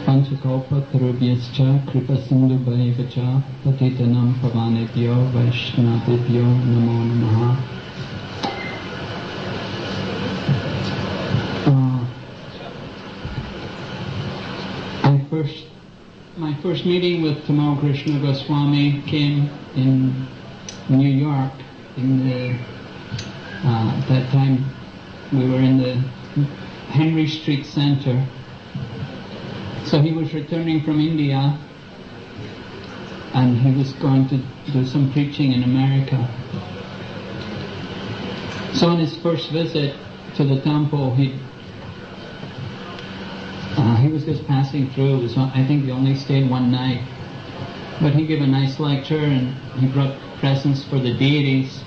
Panchakalpa tarubhyascha kripa sindhu bhaivacha patitanam pavanebhyo vaishnavibhyo namo namaha. My first meeting with Tamal Krishna Goswami came in New York. At that time we were in the Henry Street Center. So he was returning from India and he was going to do some preaching in America. So on his first visit to the temple, he was just passing through. It was, I think he only stayed one night. But he gave a nice lecture and he brought presents for the deities.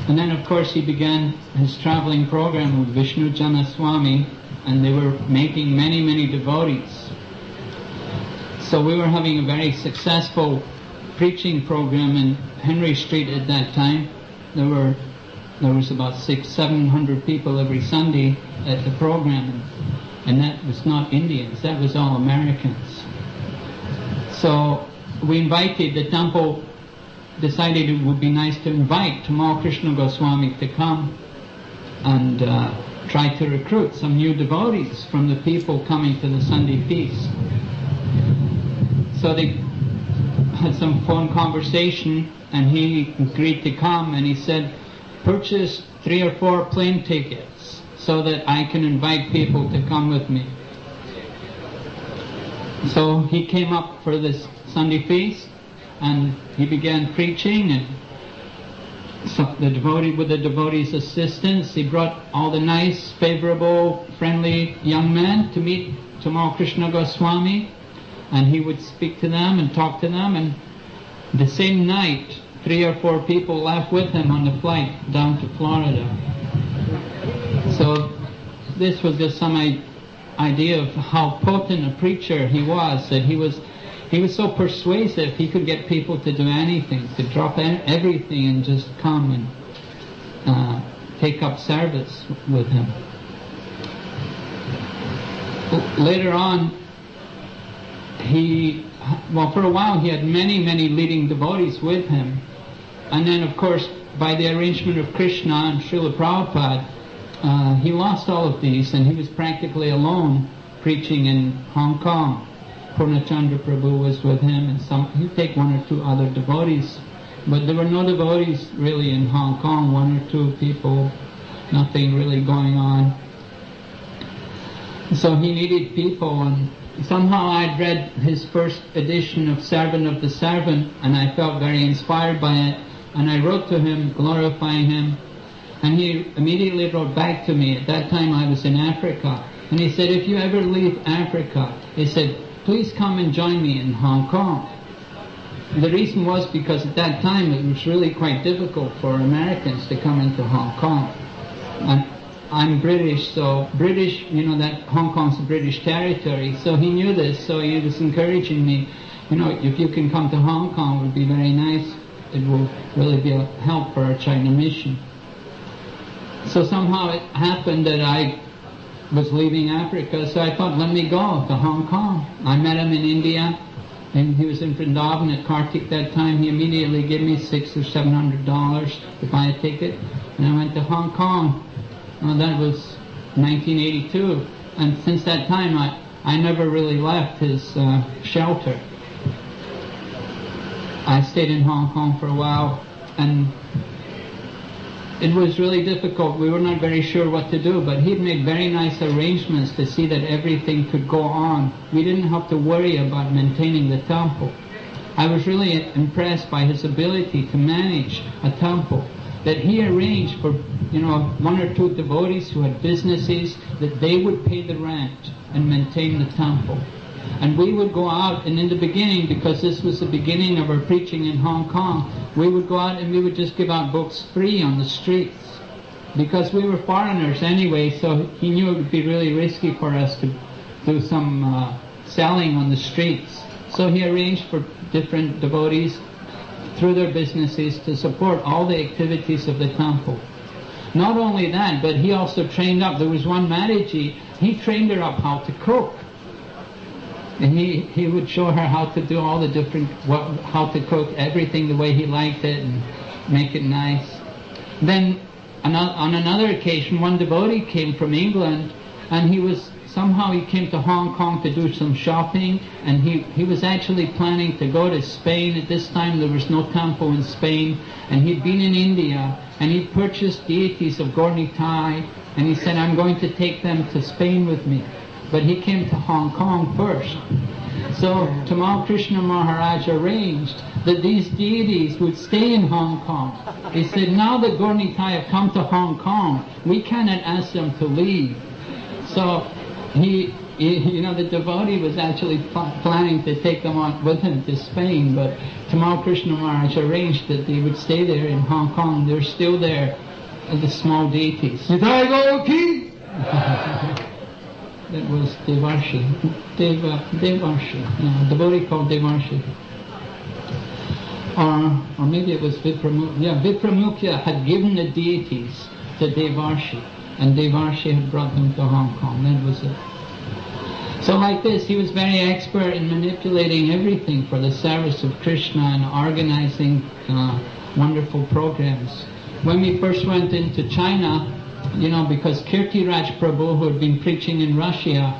And then of course he began his traveling program with Vishnu Jana Swami, and they were making many, many devotees. So we were having a very successful preaching program in Henry Street at that time. There was about 600-700 people every Sunday at the program, and that was not Indians, that was all Americans. So we invited, the temple decided it would be nice to invite Tamal Krishna Goswami to come and try to recruit some new devotees from the people coming to the Sunday feast. So they had some phone conversation and he agreed to come, and he said, purchase 3 or 4 plane tickets so that I can invite people to come with me. So he came up for this Sunday feast and he began preaching, and so with the devotees' assistance, he brought all the nice, favorable, friendly young men to meet Tamal Krishna Goswami, and he would speak to them and talk to them, and the same night 3 or 4 people left with him on the flight down to Florida. So this was just some idea of how potent a preacher he was, that he was so persuasive, he could get people to do anything, to drop everything and just come and take up service with him. Later on, for a while he had many, many leading devotees with him. And then of course, by the arrangement of Krishna and Srila Prabhupada, he lost all of these and he was practically alone preaching in Hong Kong. Purnachandra Prabhu was with him, and he'd take 1 or 2 other devotees. But there were no devotees really in Hong Kong, 1 or 2 people, nothing really going on. So he needed people, and somehow I'd read his first edition of Servant of the Servant, and I felt very inspired by it, and I wrote to him glorifying him, and he immediately wrote back to me. At that time I was in Africa, and he said, if you ever leave Africa, he said, please come and join me in Hong Kong. The reason was because at that time it was really quite difficult for Americans to come into Hong Kong. And I'm British, so British, that Hong Kong's a British territory, so he knew this, so he was encouraging me, if you can come to Hong Kong, it would be very nice. It will really be a help for our China mission. So somehow it happened that I was leaving Africa, so I thought, let me go to Hong Kong. I met him in India, and he was in Vrindavan at Kartik that time. He immediately gave me $600 or $700 to buy a ticket, and I went to Hong Kong. That was 1982, and since that time I never really left his shelter. I stayed in Hong Kong for a while, and it was really difficult. We were not very sure what to do, but he'd made very nice arrangements to see that everything could go on. We didn't have to worry about maintaining the temple. I was really impressed by his ability to manage a temple, that he arranged for 1 or 2 devotees who had businesses, that they would pay the rent and maintain the temple. And we would go out, and in the beginning, because this was the beginning of our preaching in Hong Kong, we would go out and we would just give out books free on the streets. Because we were foreigners anyway, so he knew it would be really risky for us to do some selling on the streets. So he arranged for different devotees through their businesses to support all the activities of the temple. Not only that, but he also trained up, there was one Mataji, he trained her up how to cook. And he would show her how to do all the different, how to cook everything the way he liked it and make it nice. Then on another occasion, one devotee came from England, and he came to Hong Kong to do some shopping, and he was actually planning to go to Spain. At this time there was no temple in Spain, and he'd been in India, and he'd purchased deities of Gornitai, and he said, I'm going to take them to Spain with me. But he came to Hong Kong first. So Tamal Krishna Maharaj arranged that these deities would stay in Hong Kong. He said, now that Gornitai have come to Hong Kong, we cannot ask them to leave. So the devotee was actually planning to take them on with him to Spain, but Tamal Krishna Maharaj arranged that they would stay there in Hong Kong. They're still there, the small deities. That was Devarshi. Devarshi. Yeah, devotee called Devarshi. Or maybe it was Vipramukha. Yeah, Vipramukha had given the deities to Devarshi, and Devarshi had brought them to Hong Kong. That was it. So like this, he was very expert in manipulating everything for the service of Krishna and organizing wonderful programs. When we first went into China, because Kirtiraj Prabhu, who had been preaching in Russia,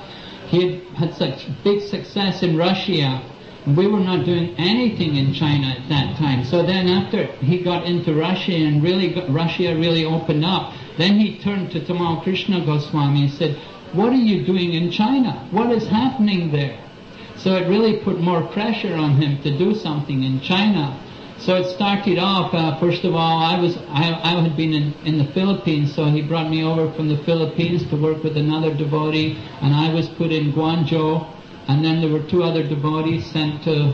he had such big success in Russia, and we were not doing anything in China at that time. So then after he got into Russia and Russia really opened up, then he turned to Tamal Krishna Goswami and said, what are you doing in China? What is happening there? So it really put more pressure on him to do something in China. So it started off, first of all, I had been in the Philippines, so he brought me over from the Philippines to work with another devotee, and I was put in Guangzhou, and then there were 2 other devotees sent to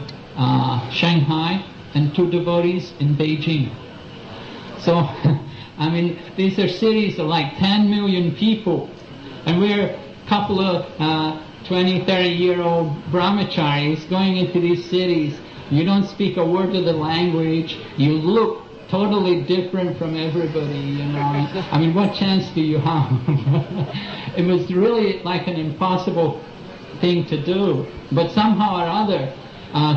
Shanghai, and 2 devotees in Beijing. So, these are cities of like 10 million people, and we're a couple of 20, 30-year-old brahmacharis going into these cities. You don't speak a word of the language. You look totally different from everybody, what chance do you have? It was really like an impossible thing to do. But somehow or other,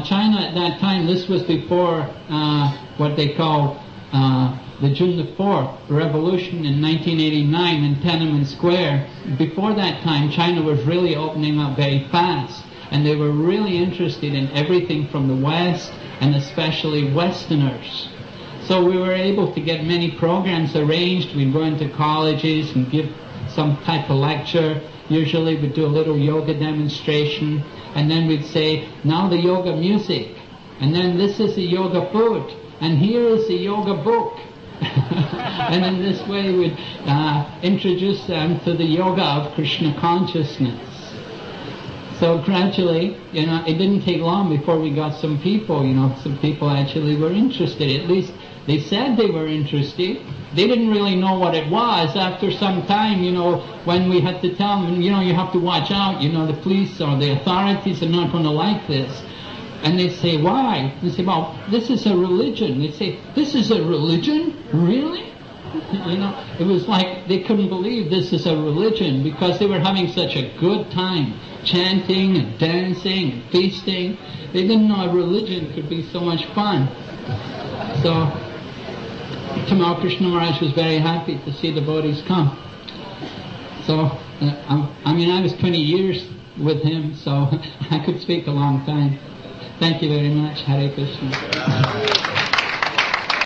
China at that time, this was before what they call the June the 4th revolution in 1989 in Tiananmen Square. Before that time, China was really opening up very fast. And they were really interested in everything from the West, and especially Westerners. So we were able to get many programs arranged. We'd go into colleges and give some type of lecture. Usually we'd do a little yoga demonstration, and then we'd say, now the yoga music, and then this is the yoga food, and here is the yoga book. And in this way we'd introduce them to the yoga of Krishna consciousness. So gradually, it didn't take long before we got some people, some people actually were interested. At least they said they were interested. They didn't really know what it was. After some time, when we had to tell them, you have to watch out, the police or the authorities are not going to like this. And they say, why? They say, well, this is a religion. They say, this is a religion? Really? It was like they couldn't believe this is a religion, because they were having such a good time chanting and dancing and feasting. They didn't know a religion could be so much fun. So Tamal Krishna Maharaj was very happy to see the devotees come. So I was 20 years with him, so I could speak a long time. Thank you very much. Hare Krishna.